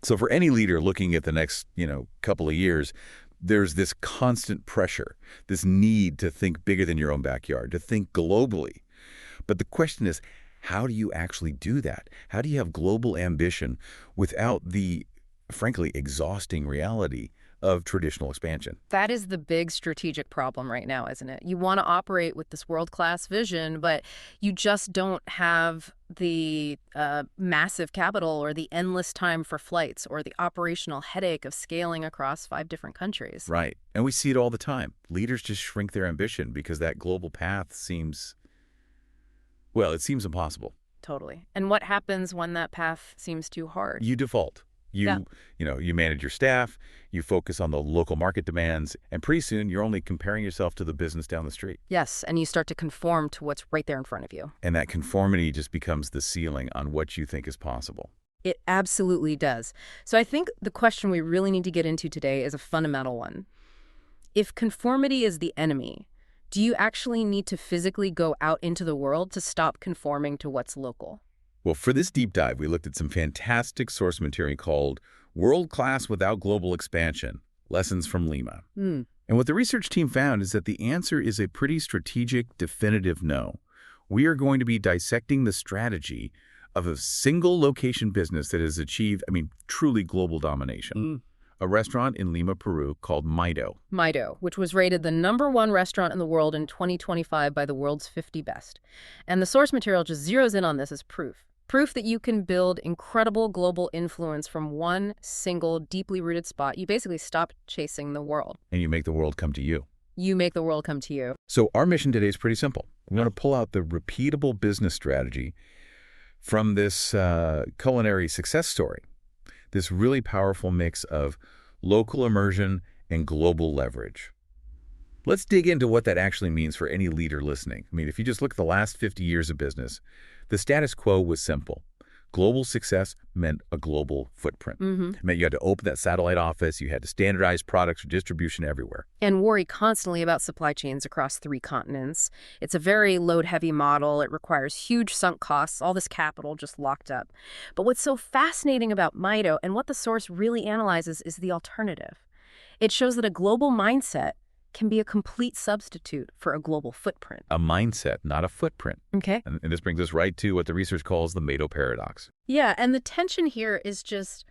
So for any leader looking at the next, couple of years, there's this constant pressure, this need to think bigger than your own backyard, to think globally. But the question is, how do you actually do that? How do you have global ambition without the, frankly, exhausting reality of traditional expansion? That is the big strategic problem right now, isn't it? You want to operate with this world-class vision, but you just don't have the massive capital or the endless time for flights or the operational headache of scaling across 5 different countries. Right. And we see it all the time. Leaders just shrink their ambition because that global path seems, it seems impossible. Totally. And what happens when that path seems too hard? You default. You manage your staff, you focus on the local market demands, and pretty soon you're only comparing yourself to the business down the street. Yes, and you start to conform to what's right there in front of you. And that conformity just becomes the ceiling on what you think is possible. It absolutely does. So I think the question we really need to get into today is a fundamental one. If conformity is the enemy, do you actually need to physically go out into the world to stop conforming to what's local? Well, for this deep dive, we looked at some fantastic source material called World Class Without Global Expansion, Lessons from Lima. And what the research team found is that the answer is a pretty strategic, definitive no. We are going to be dissecting the strategy of a single location business that has achieved, truly global domination. A restaurant in Lima, Peru called Maido. Maido, which was rated the #1 restaurant in the world in 2025 by the world's 50 best. And the source material just zeroes in on this as proof. Proof that you can build incredible global influence from one single, deeply rooted spot. You basically stop chasing the world. And you make the world come to you. You make the world come to you. So our mission today is pretty simple. We want to pull out the repeatable business strategy from this culinary success story. This really powerful mix of local immersion and global leverage. Let's dig into what that actually means for any leader listening. If you just look at the last 50 years of business, the status quo was simple. Global success meant a global footprint. It meant you had to open that satellite office, you had to standardize products for distribution everywhere. And worry constantly about supply chains across 3 continents. It's a very load-heavy model. It requires huge sunk costs, all this capital just locked up. But what's so fascinating about Maido, and what the source really analyzes, is the alternative. It shows that a global mindset can be a complete substitute for a global footprint. A mindset, not a footprint. Okay. And this brings us right to what the research calls the Maido paradox. Yeah, and the tension here is just,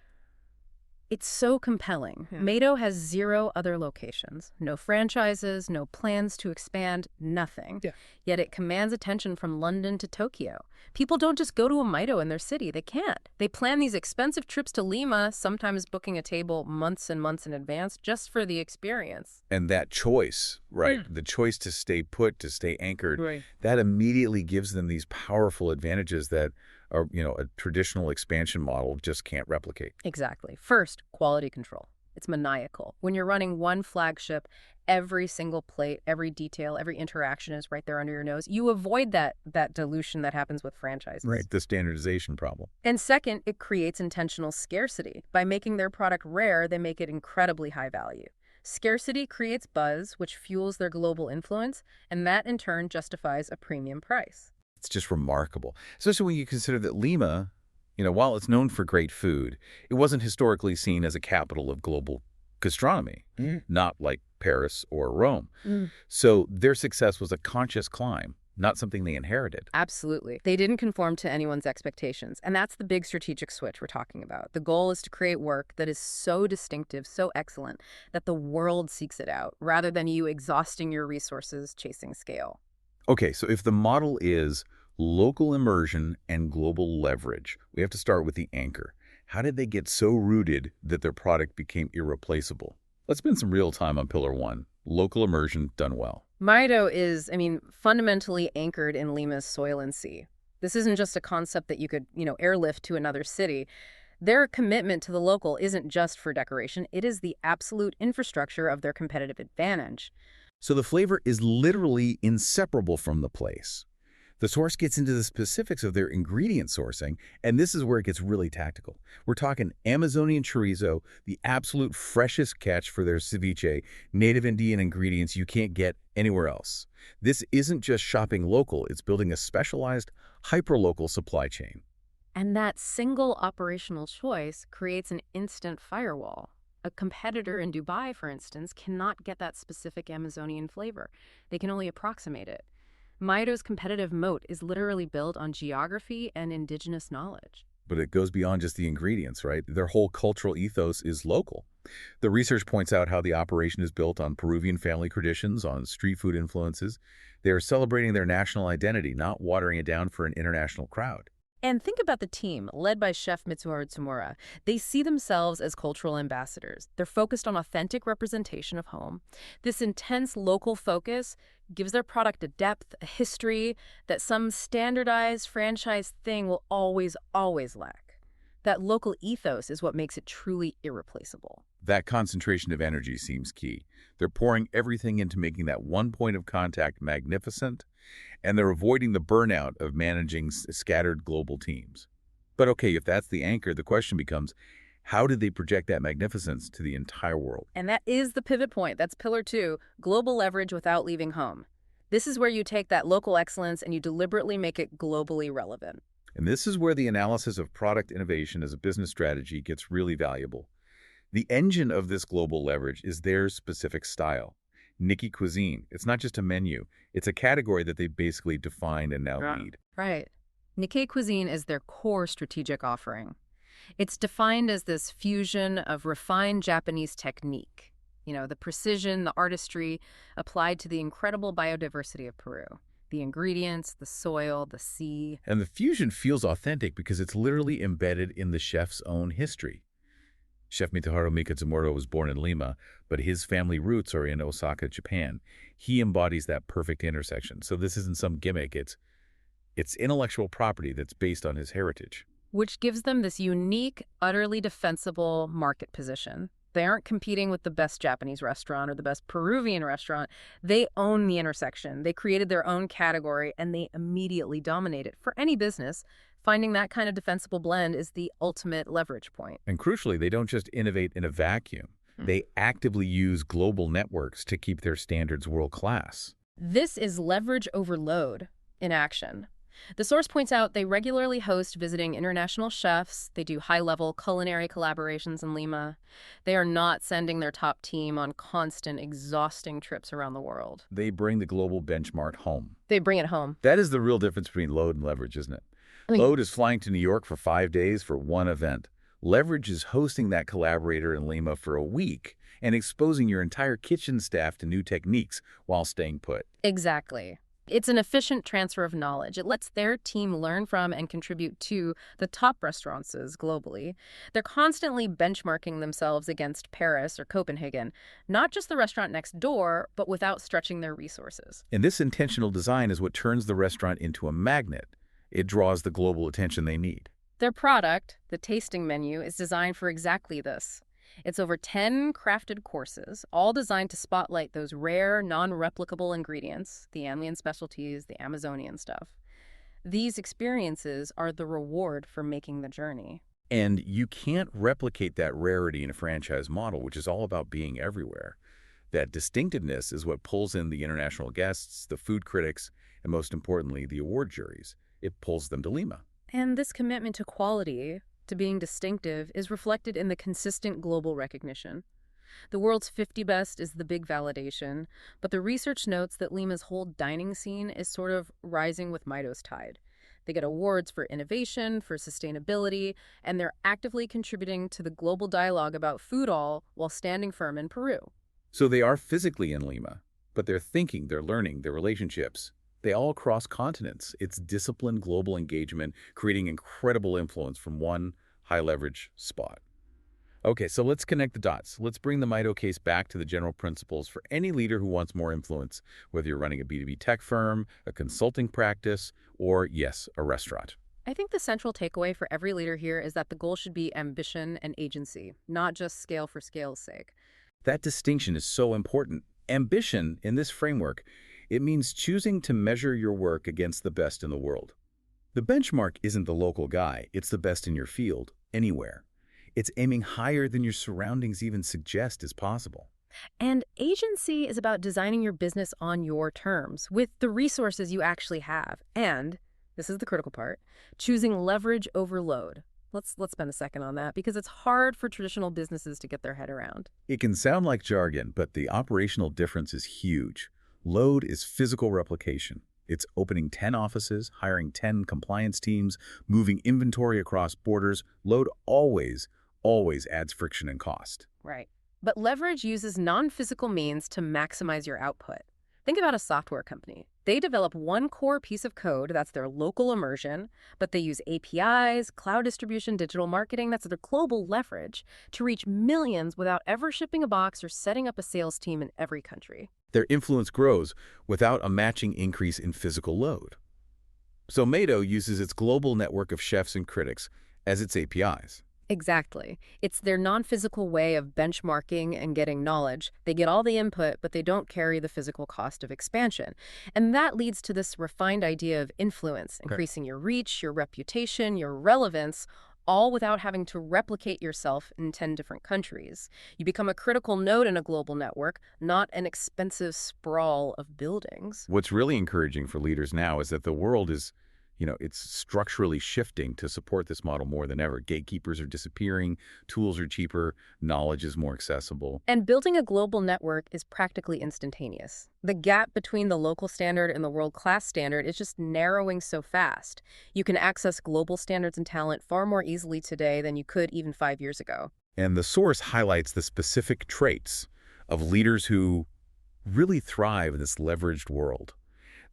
it's so compelling. Maido has 0 other locations, no franchises, no plans to expand, nothing. Yet it commands attention from London to Tokyo. People don't just go to a Maido in their city. They can't. They plan these expensive trips to Lima, sometimes booking a table months and months in advance just for the experience. And that choice, the choice to stay put, to stay anchored, that immediately gives them these powerful advantages that a traditional expansion model just can't replicate. Exactly. First, quality control. It's maniacal. When you're running one flagship, every single plate, every detail, every interaction is right there under your nose. You avoid that dilution that happens with franchises. Right, the standardization problem. And second, it creates intentional scarcity. By making their product rare, they make it incredibly high value. Scarcity creates buzz, which fuels their global influence, and that in turn justifies a premium price. It's just remarkable, especially when you consider that Lima, while it's known for great food, it wasn't historically seen as a capital of global gastronomy, not like Paris or Rome. So their success was a conscious climb, not something they inherited. Absolutely. They didn't conform to anyone's expectations, and that's the big strategic switch we're talking about. The goal is to create work that is so distinctive, so excellent, that the world seeks it out, rather than you exhausting your resources chasing scale. Okay, so if the model is local immersion and global leverage, we have to start with the anchor. How did they get so rooted that their product became irreplaceable? Let's spend some real time on pillar 1, local immersion done well. Maido is, fundamentally anchored in Lima's soil and sea. This isn't just a concept that you could, airlift to another city. Their commitment to the local isn't just for decoration. It is the absolute infrastructure of their competitive advantage. So the flavor is literally inseparable from the place. The source gets into the specifics of their ingredient sourcing, and this is where it gets really tactical. We're talking Amazonian chorizo, the absolute freshest catch for their ceviche, native Indian ingredients you can't get anywhere else. This isn't just shopping local, it's building a specialized, hyperlocal supply chain. And that single operational choice creates an instant firewall. A competitor in Dubai, for instance, cannot get that specific Amazonian flavor. They can only approximate it. Maido's competitive moat is literally built on geography and indigenous knowledge. But it goes beyond just the ingredients, right? Their whole cultural ethos is local. The research points out how the operation is built on Peruvian family traditions, on street food influences. They are celebrating their national identity, not watering it down for an international crowd. And think about the team, led by Chef Mitsuharu Tsumura. They see themselves as cultural ambassadors. They're focused on authentic representation of home. This intense local focus gives their product a depth, a history that some standardized franchise thing will always lack. That local ethos is what makes it truly irreplaceable. That concentration of energy seems key. They're pouring everything into making that one point of contact magnificent, and they're avoiding the burnout of managing scattered global teams. But okay, if that's the anchor, the question becomes, how did they project that magnificence to the entire world? And that is the pivot point. That's pillar 2, global leverage without leaving home. This is where you take that local excellence and you deliberately make it globally relevant. And this is where the analysis of product innovation as a business strategy gets really valuable. The engine of this global leverage is their specific style. Nikkei cuisine. It's not just a menu. It's a category that they basically defined and now lead. Right. Nikkei cuisine is their core strategic offering. It's defined as this fusion of refined Japanese technique, the precision, the artistry applied to the incredible biodiversity of Peru. The ingredients, the soil, the sea. And the fusion feels authentic because it's literally embedded in the chef's own history. Chef Mitsuharu Tsumura was born in Lima, but his family roots are in Osaka, Japan. He embodies that perfect intersection. So this isn't some gimmick. It's intellectual property that's based on his heritage. Which gives them this unique, utterly defensible market position. They aren't competing with the best Japanese restaurant or the best Peruvian restaurant. They own the intersection. They created their own category, and they immediately dominate it. For any business, finding that kind of defensible blend is the ultimate leverage point. And crucially, they don't just innovate in a vacuum. They actively use global networks to keep their standards world-class. This is leverage overload in action. The source points out they regularly host visiting international chefs. They do high-level culinary collaborations in Lima. They are not sending their top team on constant, exhausting trips around the world. They bring the global benchmark home. They bring it home. That is the real difference between load and leverage, isn't it? Load is flying to New York for 5 days for one event. Leverage is hosting that collaborator in Lima for a week and exposing your entire kitchen staff to new techniques while staying put. Exactly. It's an efficient transfer of knowledge. It lets their team learn from and contribute to the top restaurants globally. They're constantly benchmarking themselves against Paris or Copenhagen, not just the restaurant next door, but without stretching their resources. And this intentional design is what turns the restaurant into a magnet. It draws the global attention they need. Their product, the tasting menu, is designed for exactly this. It's over 10 crafted courses, all designed to spotlight those rare, non-replicable ingredients, the Andean specialties, the Amazonian stuff. These experiences are the reward for making the journey. And you can't replicate that rarity in a franchise model, which is all about being everywhere. That distinctiveness is what pulls in the international guests, the food critics, and most importantly, the award juries. It pulls them to Lima. And this commitment to quality, to being distinctive, is reflected in the consistent global recognition. The world's 50 best is the big validation, but the research notes that Lima's whole dining scene is sort of rising with Maido's tide. They get awards for innovation, for sustainability, and they're actively contributing to the global dialogue about food all while standing firm in Peru. So they are physically in Lima, but they're thinking, they're learning, their relationships. They all cross continents. It's disciplined global engagement, creating incredible influence from one high-leverage spot. Okay, so let's connect the dots. Let's bring the Maido case back to the general principles for any leader who wants more influence, whether you're running a B2B tech firm, a consulting practice, or, yes, a restaurant. I think the central takeaway for every leader here is that the goal should be ambition and agency, not just scale for scale's sake. That distinction is so important. Ambition, in this framework, it means choosing to measure your work against the best in the world. The benchmark isn't the local guy, it's the best in your field, anywhere. It's aiming higher than your surroundings even suggest is possible. And agency is about designing your business on your terms, with the resources you actually have, and this is the critical part, choosing leverage over load. Let's spend a second on that because it's hard for traditional businesses to get their head around. It can sound like jargon, but the operational difference is huge. Load is physical replication. It's opening 10 offices, hiring 10 compliance teams, moving inventory across borders. Load always adds friction and cost. Right. But leverage uses non-physical means to maximize your output. Think about a software company. They develop one core piece of code, that's their local immersion, but they use APIs, cloud distribution, digital marketing, that's their global leverage, to reach millions without ever shipping a box or setting up a sales team in every country. Their influence grows without a matching increase in physical load. So Maido uses its global network of chefs and critics as its APIs. Exactly. It's their non-physical way of benchmarking and getting knowledge. They get all the input, but they don't carry the physical cost of expansion. And that leads to this refined idea of influence, increasing your reach, your reputation, your relevance, all without having to replicate yourself in 10 different countries. You become a critical node in a global network, not an expensive sprawl of buildings. What's really encouraging for leaders now is that the world is, it's structurally shifting to support this model more than ever. Gatekeepers are disappearing, tools are cheaper, knowledge is more accessible. And building a global network is practically instantaneous. The gap between the local standard and the world-class standard is just narrowing so fast. You can access global standards and talent far more easily today than you could even 5 years ago. And the source highlights the specific traits of leaders who really thrive in this leveraged world.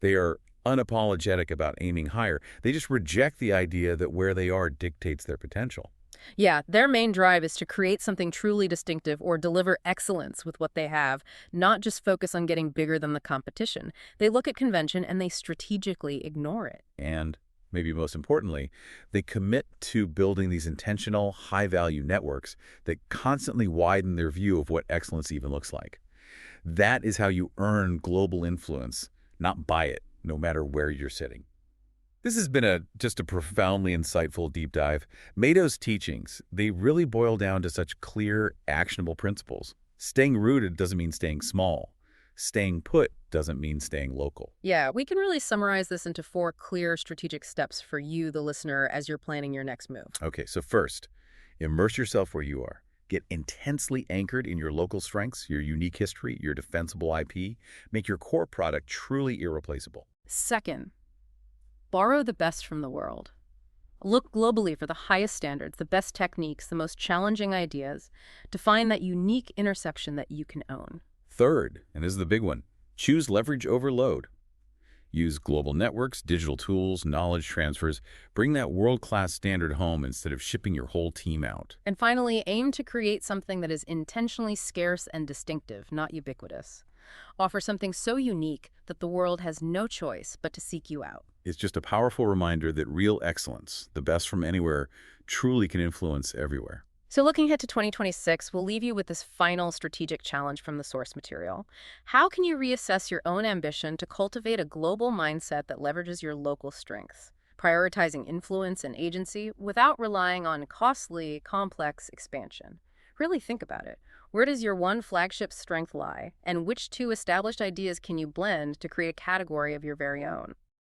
They are unapologetic about aiming higher. They just reject the idea that where they are dictates their potential. Yeah, their main drive is to create something truly distinctive or deliver excellence with what they have, not just focus on getting bigger than the competition. They look at convention and they strategically ignore it. And maybe most importantly, they commit to building these intentional, high-value networks that constantly widen their view of what excellence even looks like. That is how you earn global influence, not buy it, no matter where you're sitting. This has been just a profoundly insightful deep dive. Maido's teachings, they really boil down to such clear, actionable principles. Staying rooted doesn't mean staying small. Staying put doesn't mean staying local. Yeah, we can really summarize this into 4 clear strategic steps for you, the listener, as you're planning your next move. Okay, so first, immerse yourself where you are. Get intensely anchored in your local strengths, your unique history, your defensible IP. Make your core product truly irreplaceable. Second, borrow the best from the world. Look globally for the highest standards, the best techniques, the most challenging ideas, to find that unique intersection that you can own. Third, and this is the big one, choose leverage over load. Use global networks, digital tools, knowledge transfers. Bring that world-class standard home instead of shipping your whole team out. And finally, aim to create something that is intentionally scarce and distinctive, not ubiquitous. Offer something so unique that the world has no choice but to seek you out. It's just a powerful reminder that real excellence, the best from anywhere, truly can influence everywhere. So looking ahead to 2026, we'll leave you with this final strategic challenge from the source material. How can you reassess your own ambition to cultivate a global mindset that leverages your local strengths, prioritizing influence and agency without relying on costly, complex expansion? Really think about it. Where does your one flagship strength lie, and which 2 established ideas can you blend to create a category of your very own?